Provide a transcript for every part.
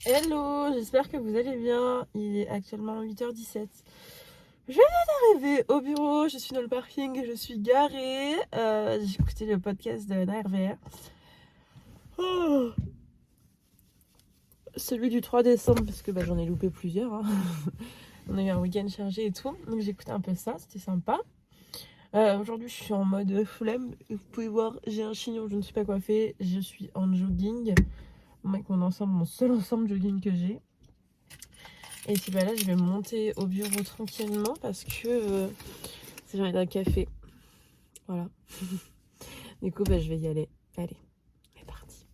Hello, j'espère que vous allez bien. Il est actuellement 8h17. Je viens d'arriver au bureau, je suis dans le parking, je suis garée. J'ai écouté le podcast de la RVR. Oh, celui du 3 décembre, parce que j'en ai loupé plusieurs, hein. On a eu un week-end chargé et tout, donc j'ai écouté un peu ça, c'était sympa. Aujourd'hui, je suis en mode flemme. Vous pouvez voir, j'ai un chignon, je ne suis pas coiffée. Je suis en jogging. Avec mon seul ensemble jogging que j'ai. Et puis là, je vais monter au bureau tranquillement parce que c'est l'heure d'un café. Voilà. Du coup, je vais y aller. Allez, c'est parti.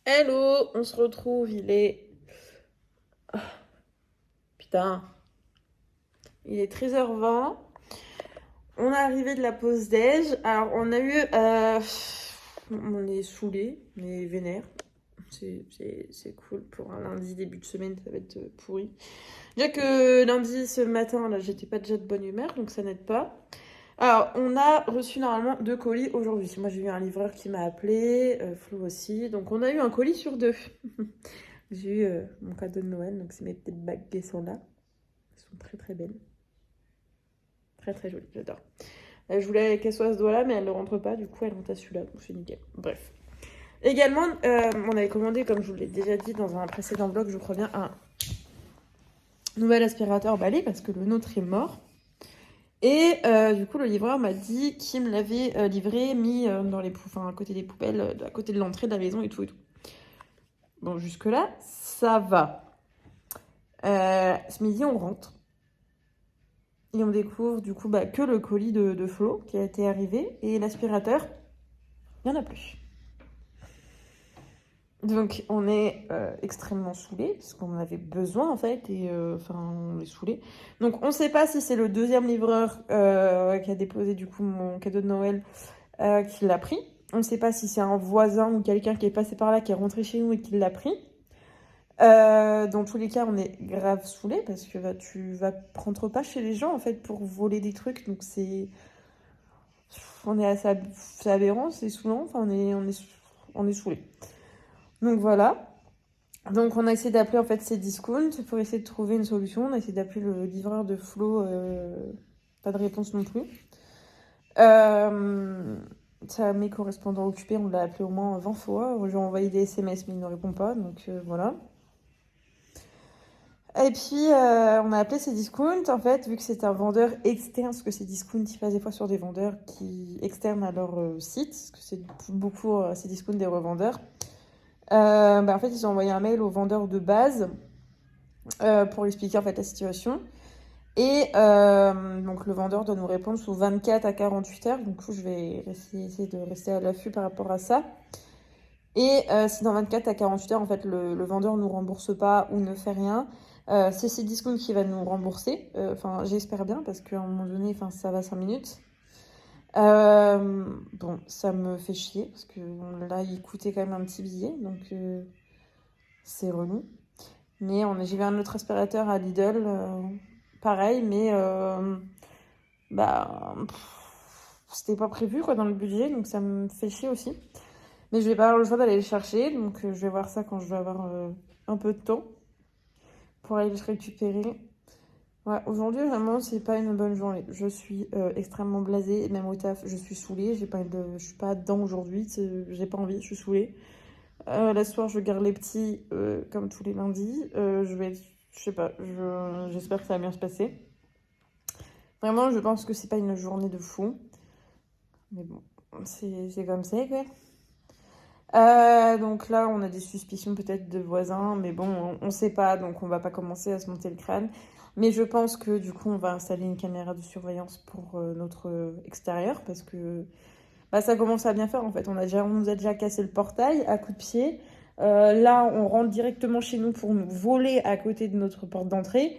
Hello, on se retrouve, il est... Putain, il est 13h20. On est arrivé de la pause déj. Alors, on a eu... On est saoulés, on est vénère. C'est cool pour un lundi, début de semaine, ça va être pourri. Déjà que lundi, ce matin, là, j'étais pas déjà de bonne humeur, donc ça n'aide pas. Alors, on a reçu normalement 2 colis aujourd'hui. Moi, j'ai eu un livreur qui m'a appelé, Flo aussi. Donc, on a eu un colis sur 2. J'ai eu mon cadeau de Noël, donc c'est mes petites bagues qui sont là. Elles sont très très belles. Très très jolies, j'adore. Je voulais qu'elle soit à ce doigt-là, mais elle ne rentre pas, du coup, elle rentre à celui-là, donc c'est nickel. Bref. Également, on avait commandé, comme je vous l'ai déjà dit dans un précédent vlog, je crois bien, un nouvel aspirateur balai parce que le nôtre est mort. Et du coup, le livreur m'a dit qu'il me l'avait livré, mis dans les à côté des poubelles, à côté de l'entrée de la maison et tout et tout. Bon, jusque-là, ça va. Ce midi, on rentre. Et on découvre du coup que le colis de Flo qui a été arrivé. Et l'aspirateur, il n'y en a plus. Donc, on est extrêmement saoulés, parce qu'on en avait besoin en fait. Et on est saoulés. Donc, on ne sait pas si c'est le deuxième livreur qui a déposé du coup mon cadeau de Noël qui l'a pris. On ne sait pas si c'est un voisin ou quelqu'un qui est passé par là, qui est rentré chez nous et qui l'a pris. Dans tous les cas, on est grave saoulés parce que tu rentres pas chez les gens en fait pour voler des trucs. Donc on est assez, c'est aberrant, c'est saoulant. Enfin, on est saoulés. Donc voilà. Donc on a essayé d'appeler en fait ces discounts pour essayer de trouver une solution. On a essayé d'appeler le livreur de Flo. Pas de réponse non plus. Mes correspondants occupés, on l'a appelé au moins 20 fois. J'ai envoyé des SMS, mais il ne répond pas. Donc voilà. Et puis, on a appelé ces discounts, en fait, vu que c'est un vendeur externe, parce que ces discounts, ils passent des fois sur des vendeurs qui externes à leur site, parce que c'est beaucoup, ces discounts des revendeurs. En fait, ils ont envoyé un mail au vendeur de base pour expliquer en fait la situation. Et donc, le vendeur doit nous répondre sous 24 à 48 heures. Du coup, je vais essayer de rester à l'affût par rapport à ça. Et si dans 24 à 48 heures, en fait, le vendeur ne nous rembourse pas ou ne fait rien, c'est Cdiscount qui va nous rembourser. J'espère bien, parce qu'à un moment donné, ça va 5 minutes. Bon, ça me fait chier, parce que là, il coûtait quand même un petit billet, donc c'est relou. Mais j'ai vu un autre aspirateur à Lidl, pareil, mais c'était pas prévu quoi, dans le budget, donc ça me fait chier aussi. Mais je vais pas avoir le choix d'aller le chercher, donc je vais voir ça quand je vais avoir un peu de temps pour aller le récupérer. Ouais, aujourd'hui, vraiment, c'est pas une bonne journée. Je suis extrêmement blasée, même au taf, je suis saoulée. Je suis pas dedans aujourd'hui, j'ai pas envie, je suis saoulée. Là, ce soir, je garde les petits comme tous les lundis. Je sais pas, j'espère que ça va bien se passer. Vraiment, je pense que c'est pas une journée de fou. Mais bon, c'est comme ça, quoi. Donc là, on a des suspicions peut-être de voisins, mais bon, on sait pas, donc on va pas commencer à se monter le crâne. Mais je pense que du coup, on va installer une caméra de surveillance pour notre extérieur, parce que ça commence à bien faire en fait. On nous a déjà cassé le portail à coups de pied. Là, on rentre directement chez nous pour nous voler à côté de notre porte d'entrée,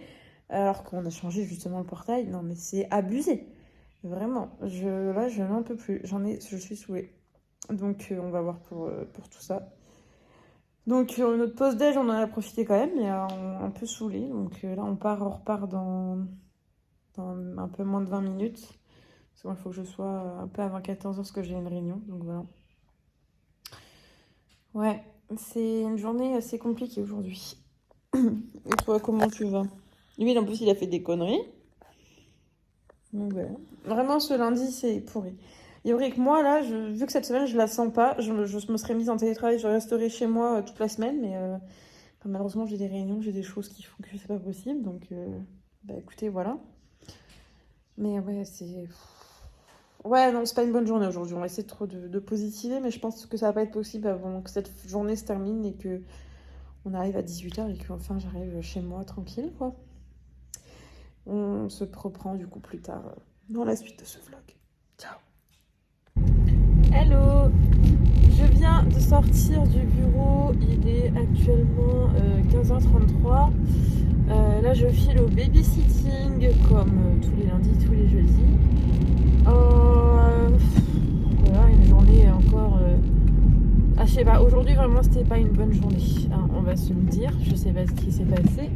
alors qu'on a changé justement le portail. Non, mais c'est abusé. Vraiment, là, je n'en peux plus. Je suis saoulée. Donc, on va voir pour tout ça. Donc, notre pause déj, on en a profité quand même, mais un peu saoulée. Donc, là, on repart dans un peu moins de 20 minutes. Parce que moi, il faut que je sois un peu avant 14h parce que j'ai une réunion. Donc, voilà. Ouais, c'est une journée assez compliquée aujourd'hui. Et toi, comment tu vas? Lui, en plus, il a fait des conneries. Donc, voilà. Vraiment, ce lundi, c'est pourri. Il est vrai que moi, là, vu que cette semaine, je la sens pas, je me serais mise en télétravail, je resterai chez moi toute la semaine, mais enfin, malheureusement, j'ai des réunions, j'ai des choses qui font que c'est pas possible, donc bah écoutez, voilà. Mais ouais, c'est... Ouais, non, c'est pas une bonne journée aujourd'hui, on va essayer de positiver, mais je pense que ça va pas être possible avant que cette journée se termine et que on arrive à 18h et que enfin j'arrive chez moi tranquille, quoi. On se reprend du coup plus tard dans la suite de ce vlog. Ciao. Hello, je viens de sortir du bureau, il est actuellement 15h33. Là je file au babysitting comme tous les lundis, tous les jeudis. Voilà, une journée encore... Ah je sais pas, aujourd'hui vraiment c'était pas une bonne journée, hein, on va se le dire, je sais pas ce qui s'est passé.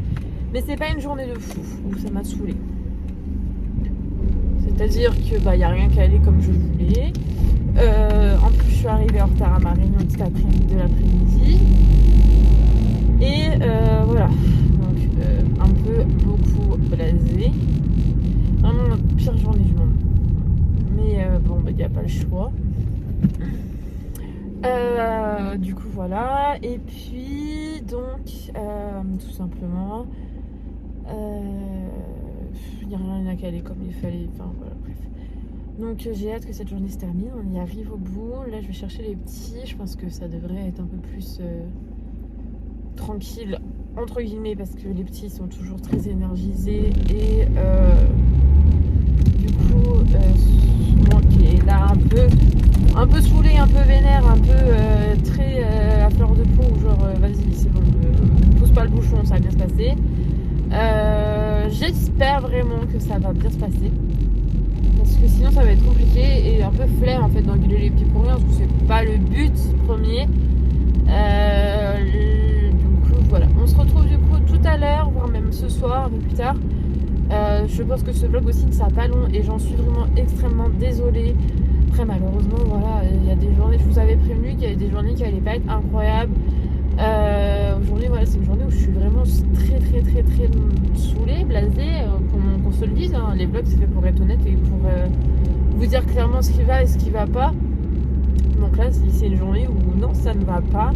Mais c'est pas une journée de fou, où ça m'a saoulée. C'est-à-dire que bah y a rien qui allait comme je voulais. En plus, je suis arrivée en retard à ma réunion de l'après-midi. Et voilà. Donc, un peu, beaucoup blasée. Vraiment la pire journée du monde. Mais bon, il n'y a pas le choix. Du coup, voilà. Et puis, donc, tout simplement, il n'y a rien qui allait comme il fallait. Enfin, voilà, bref. Donc j'ai hâte que cette journée se termine, on y arrive au bout. Là je vais chercher les petits, je pense que ça devrait être un peu plus tranquille entre guillemets parce que les petits sont toujours très énergisés et du coup moi qui est là un peu saoulé, un peu vénère, un peu très à fleur de peau, genre vas-y c'est bon, pousse pas le bouchon, ça va bien se passer. J'espère vraiment que ça va bien se passer. Parce que sinon ça va être compliqué et un peu flemme en fait d'engueuler les petits pour rien parce que c'est pas le but premier. Du coup voilà, on se retrouve du coup tout à l'heure, voire même ce soir, un peu plus tard. Je pense que ce vlog aussi ne sera pas long et j'en suis vraiment extrêmement désolée. Après malheureusement voilà, il y a des journées, je vous avais prévenu qu'il y avait des journées qui allaient pas être incroyables. Aujourd'hui voilà, c'est une journée où je suis vraiment très saoulée, blasée, qu'on se le dise, hein. Les vlogs c'est fait pour être honnête et pour vous dire clairement ce qui va et ce qui va pas. Donc là c'est une journée où non ça ne va pas,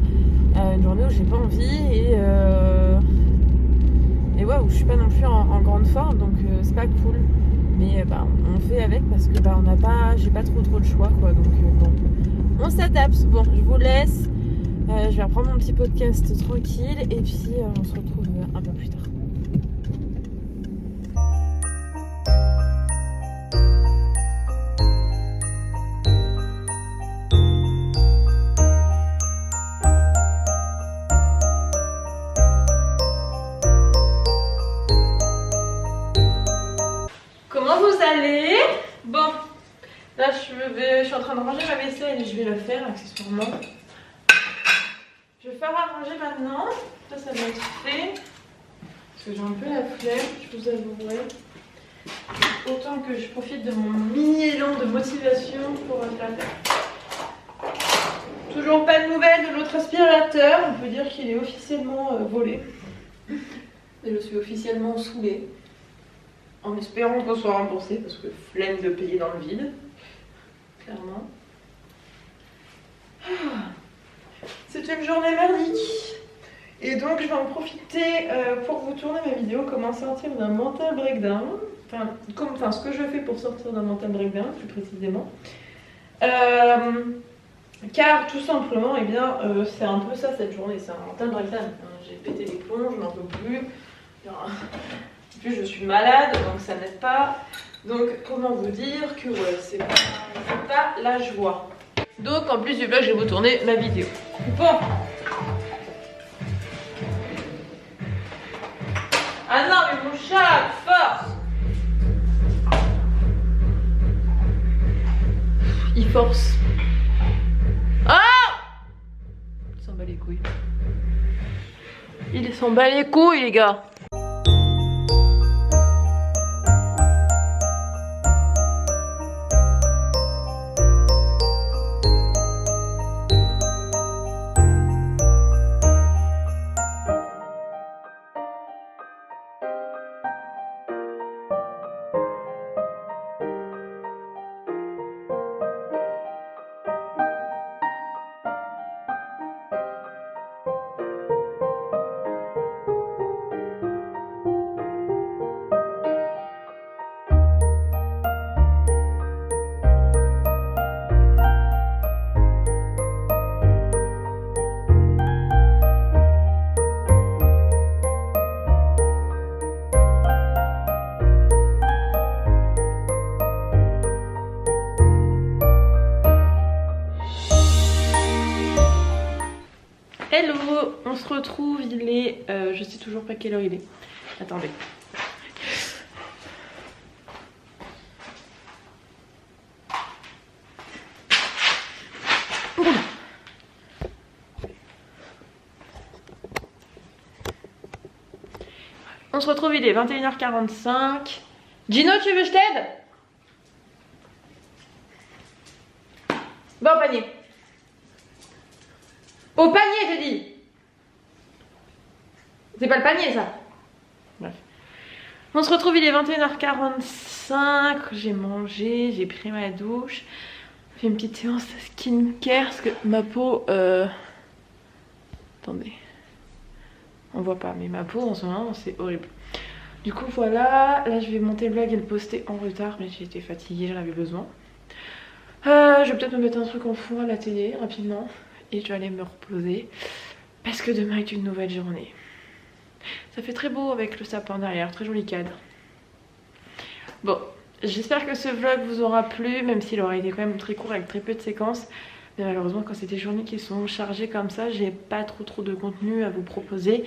une journée où j'ai pas envie et ouais où je suis pas non plus en grande forme, donc c'est pas cool. Mais bah on fait avec parce que bah j'ai pas trop le choix quoi, donc bon on s'adapte. Bon je vous laisse. Je vais reprendre mon petit podcast tranquille et puis on se retrouve un peu plus tard. Comment vous allez? Bon, là je suis en train de ranger ma vaisselle et je vais la faire accessoirement. Je vais faire à manger maintenant, ça va être fait, parce que j'ai un peu la flemme, je vous avouerai. Autant que je profite de mon mini élan de motivation pour la faire. Toujours pas de nouvelles de l'autre aspirateur, on peut dire qu'il est officiellement volé. Et je suis officiellement saoulée, en espérant qu'on soit remboursé, parce que flemme de payer dans le vide, clairement. C'est une journée merdique et donc je vais en profiter pour vous tourner ma vidéo comment sortir d'un mental breakdown, enfin ce que je fais pour sortir d'un mental breakdown plus précisément, car tout simplement eh bien c'est un peu ça cette journée, c'est un mental breakdown. J'ai pété les plombs, je n'en peux plus, en plus je suis malade donc ça n'aide pas, donc comment vous dire que ouais, c'est pas la joie. Donc en plus du vlog, je vais vous tourner ma vidéo. Bon. Ah non, mais mon chat, force. force. Ah! Il s'en bat les couilles. Il s'en bat les couilles, les gars. Hello, on se retrouve, il est... je sais toujours pas quelle heure il est. Attendez. On se retrouve, il est 21h45. Gino, tu veux que je t'aide? Va au panier. Au panier, j'ai dit. C'est pas le panier, ça. Bref. On se retrouve, il est 21h45. J'ai mangé, j'ai pris ma douche. J'ai fait une petite séance de skincare parce que ma peau... Attendez. On voit pas, mais ma peau en ce moment, c'est horrible. Du coup, voilà. Là, je vais monter le vlog et le poster en retard, mais j'étais fatiguée, j'en avais besoin. Je vais peut-être me mettre un truc en fond à la télé, rapidement. Et je vais aller me reposer parce que demain est une nouvelle journée. Ça fait très beau avec le sapin derrière, très joli cadre. Bon, j'espère que ce vlog vous aura plu, même s'il aura été quand même très court avec très peu de séquences. Mais malheureusement, quand c'est des journées qui sont chargées comme ça, j'ai pas trop de contenu à vous proposer.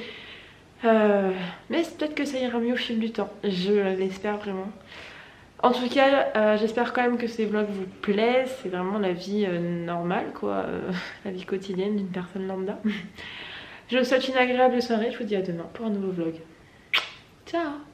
Mais peut-être que ça ira mieux au fil du temps, je l'espère vraiment. En tout cas, j'espère quand même que ces vlogs vous plaisent. C'est vraiment la vie normale, quoi. La vie quotidienne d'une personne lambda. Je vous souhaite une agréable soirée. Je vous dis à demain pour un nouveau vlog. Ciao!